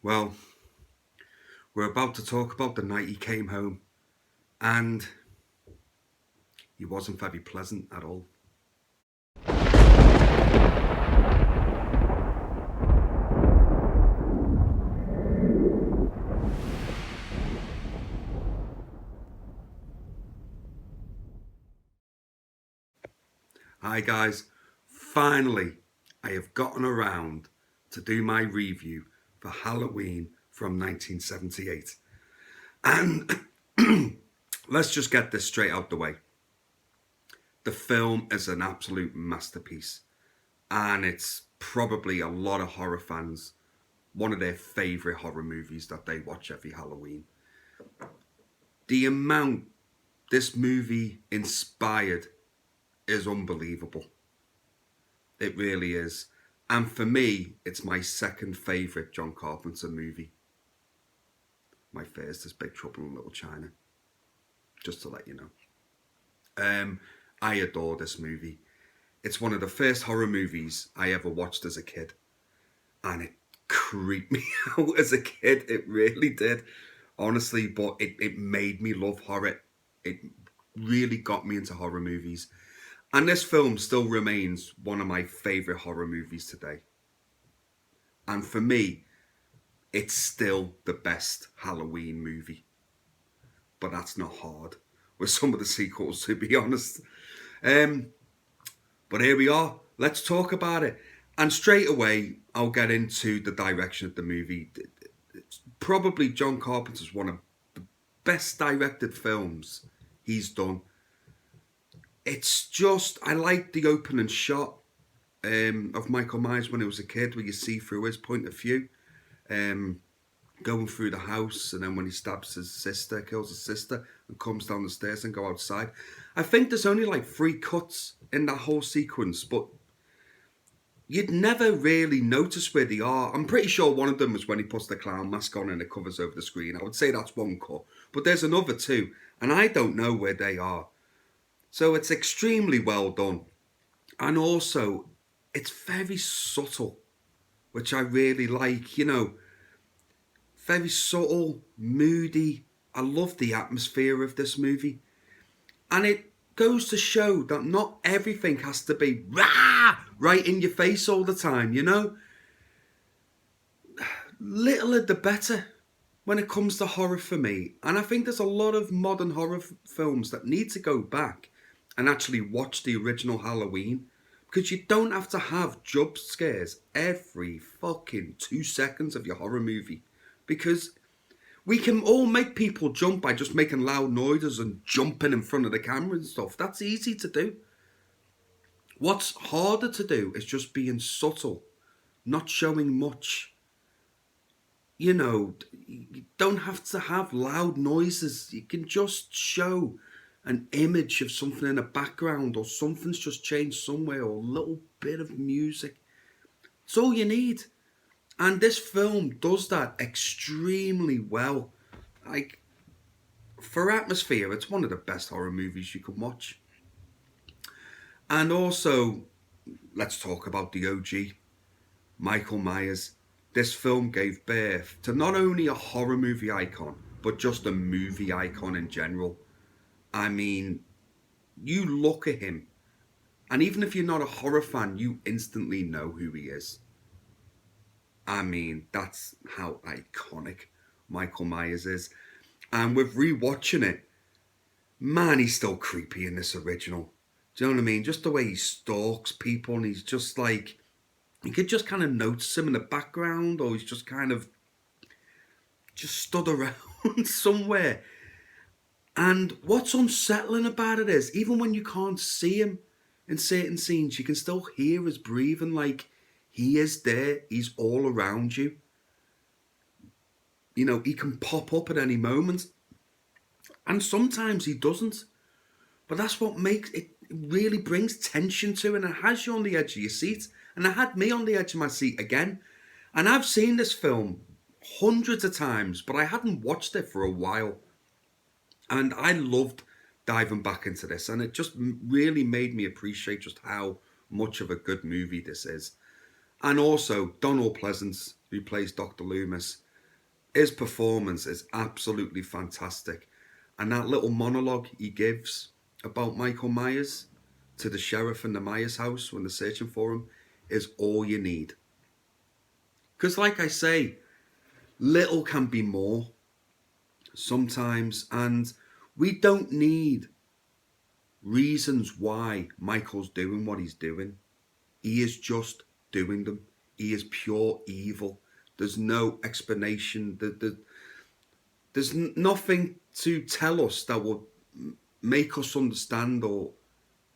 Well, we're about to talk about the night he came home, and he wasn't very pleasant at all. Hi guys, finally I have gotten around to do my review for Halloween from 1978. And let's just get this straight out the way. The film is an absolute masterpiece, and it's probably a lot of horror fans one of their favourite horror movies that they watch every Halloween. The amount this movie inspired is unbelievable. It really is. And for me, it's my second favourite John Carpenter movie. My first is Big Trouble in Little China, just to let you know. I adore this movie. It's one of the first horror movies I ever watched as a kid, and it creeped me out as a kid. It really did, honestly, but it made me love horror. It really got me into horror movies. And this film still remains one of my favourite horror movies today. And for me, it's still the best Halloween movie. But that's not hard with some of the sequels, to be honest. But here we are. Let's talk about it. And straight away, I'll get into the direction of the movie. It's probably John Carpenter's one of the best directed films he's done. It's just, I like the opening shot of Michael Myers when he was a kid, where you see through his point of view, going through the house, and then when he stabs his sister, kills his sister, and comes down the stairs and go outside. I think there's only like 3 cuts in that whole sequence, but you'd never really notice where they are. I'm pretty sure one of them was when he puts the clown mask on and it covers over the screen. I would say that's one cut, but there's another 2, and I don't know where they are. So it's extremely well done. And also, it's very subtle, which I really like. You know, very subtle, moody. I love the atmosphere of this movie. And it goes to show that not everything has to be rah, right in your face all the time, you know? Littler the better when it comes to horror for me. And I think there's a lot of modern horror films that need to go back and actually watch the original Halloween, because you don't have to have jump scares every fucking 2 seconds of your horror movie, because we can all make people jump by just making loud noises and jumping in front of the camera and stuff. That's easy to do. What's harder to do is just being subtle, not showing much. You know, you don't have to have loud noises. You can just show an image of something in the background, or something's just changed somewhere, or a little bit of music. It's all you need. And this film does that extremely well. Like, for atmosphere, it's one of the best horror movies you can watch. And also, let's talk about the OG, Michael Myers. This film gave birth to not only a horror movie icon, but just a movie icon in general. I mean, you look at him, and even if you're not a horror fan, you instantly know who he is. I mean, that's how iconic Michael Myers is. And with rewatching it, man, he's still creepy in this original. Do you know what I mean? Just the way he stalks people, and he's just like, you could just kind of notice him in the background, or he's just kind of just stood around somewhere. And what's unsettling about it is, even when you can't see him in certain scenes, you can still hear his breathing. Like, he is there, he's all around you. You know, he can pop up at any moment. And sometimes he doesn't. But that's what makes it, really brings tension to it, and it has you on the edge of your seat. And it had me on the edge of my seat again. And I've seen this film hundreds of times, but I hadn't watched it for a while. And I loved diving back into this, and it just really made me appreciate just how much of a good movie this is. And also, Donald Pleasance, who plays Dr. Loomis, His performance is absolutely fantastic. And that little monologue he gives about Michael Myers to the sheriff in the Myers house when they're searching for him is all you need. Because, like I say, little can be more sometimes, and we don't need reasons why Michael's doing what he's doing. He is just doing them. He is pure evil. There's no explanation. There's nothing to tell us that will make us understand or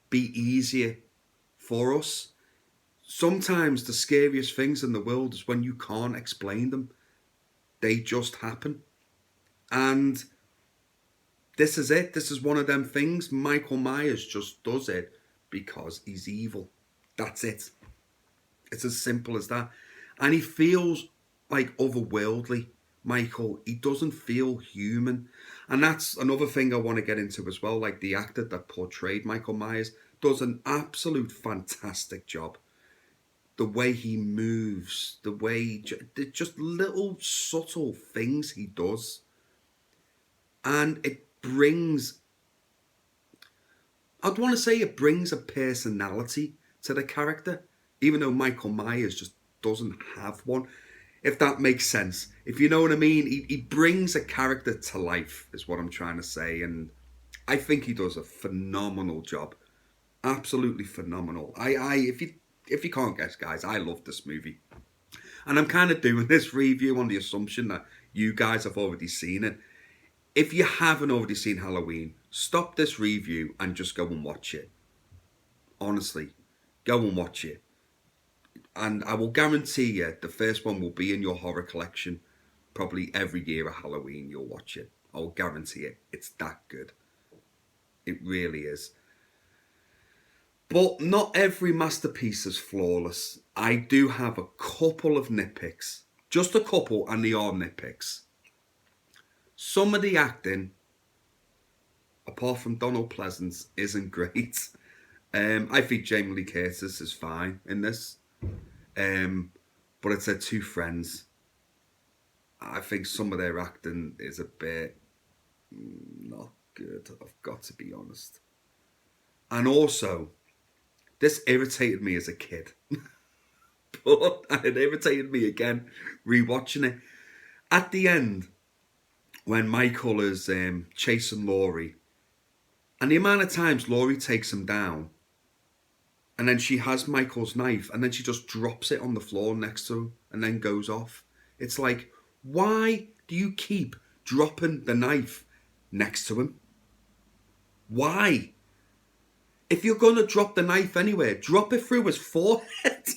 be easier for us. Sometimes the scariest things in the world is when you can't explain them. They just happen. And this is it. This is one of them things. Michael Myers just does it because he's evil. That's it. It's as simple as that. And he feels like otherworldly, Michael. He doesn't feel human. And that's another thing I want to get into as well. Like, the actor that portrayed Michael Myers does an absolute fantastic job. The way he moves, the way, just little subtle things he does. And it brings, I'd want to say it brings a personality to the character, even though Michael Myers just doesn't have one, if that makes sense. If you know what I mean, he brings a character to life, is what I'm trying to say, and I think he does a phenomenal job. Absolutely phenomenal. If you can't guess, guys, I love this movie. And I'm kind of doing this review on the assumption that you guys have already seen it. If you haven't already seen Halloween, stop this review and just go and watch it. Honestly, go and watch it. And I will guarantee you the first one will be in your horror collection. Probably every year at Halloween you'll watch it. I'll guarantee it. It's that good. It really is. But not every masterpiece is flawless. I do have a couple of nitpicks. Just a couple, and they are nitpicks. Some of the acting, apart from Donald Pleasance, isn't great. I think Jamie Lee Curtis is fine in this. But it's their two friends. I think some of their acting is a bit not good, I've got to be honest. And also, this irritated me as a kid. But it irritated me again rewatching it. At the end, when Michael is chasing Laurie, and the amount of times Laurie takes him down, and then she has Michael's knife, and then she just drops it on the floor next to him, and then goes off. It's like, why do you keep dropping the knife next to him? Why? If you're going to drop the knife anywhere, drop it through his forehead.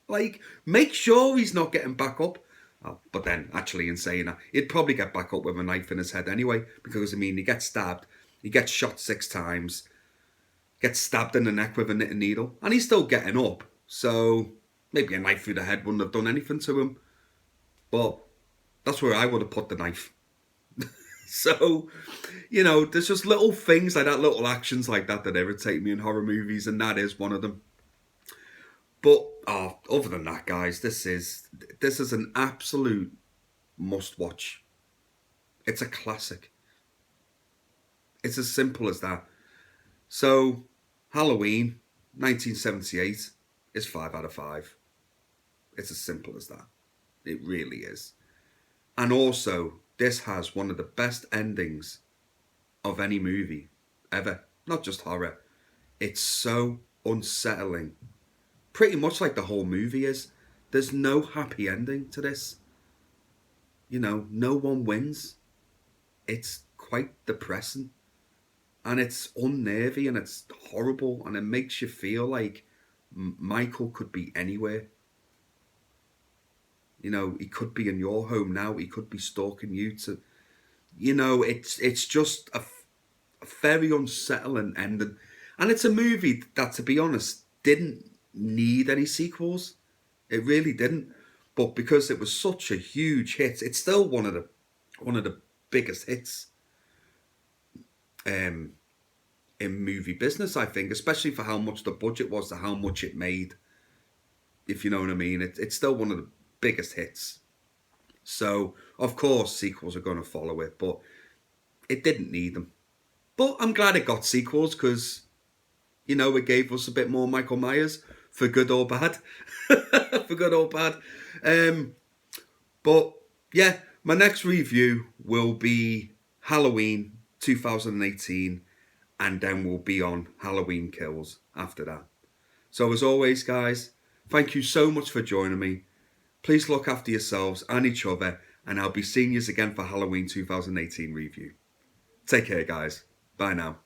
Like, make sure he's not getting back up. Oh, but then, actually, in saying that, he'd probably get back up with a knife in his head anyway, because, I mean, he gets stabbed, he gets shot 6 times, gets stabbed in the neck with a knitting needle, and he's still getting up. So, maybe a knife through the head wouldn't have done anything to him. But that's where I would have put the knife. So, you know, there's just little things like that, little actions like that irritate me in horror movies, and that is one of them. But other than that, guys, this is an absolute must-watch. It's a classic. It's as simple as that. So, Halloween, 1978, is 5 out of 5. It's as simple as that. It really is. And also, this has one of the best endings of any movie ever. Not just horror. It's so unsettling. Pretty much like the whole movie is. There's no happy ending to this. You know, no one wins. It's quite depressing. And it's unnerving and it's horrible. And it makes you feel like Michael could be anywhere. You know, he could be in your home now. He could be stalking you to... You know, it's just a very unsettling ending. And it's a movie that, to be honest, didn't need any sequels. It really didn't. But because it was such a huge hit, it's still one of the biggest hits in movie business, I think, especially for how much the budget was to how much it made. If you know what I mean. It's still one of the biggest hits. So, of course, sequels are going to follow it, but it didn't need them. But I'm glad it got sequels because, it gave us a bit more Michael Myers, for good or bad. For good or bad. But, yeah, my next review will be Halloween 2018, and then we'll be on Halloween Kills after that. So, as always, guys, thank you so much for joining me. Please look after yourselves and each other, and I'll be seeing you again for Halloween 2018 review. Take care, guys. Bye now.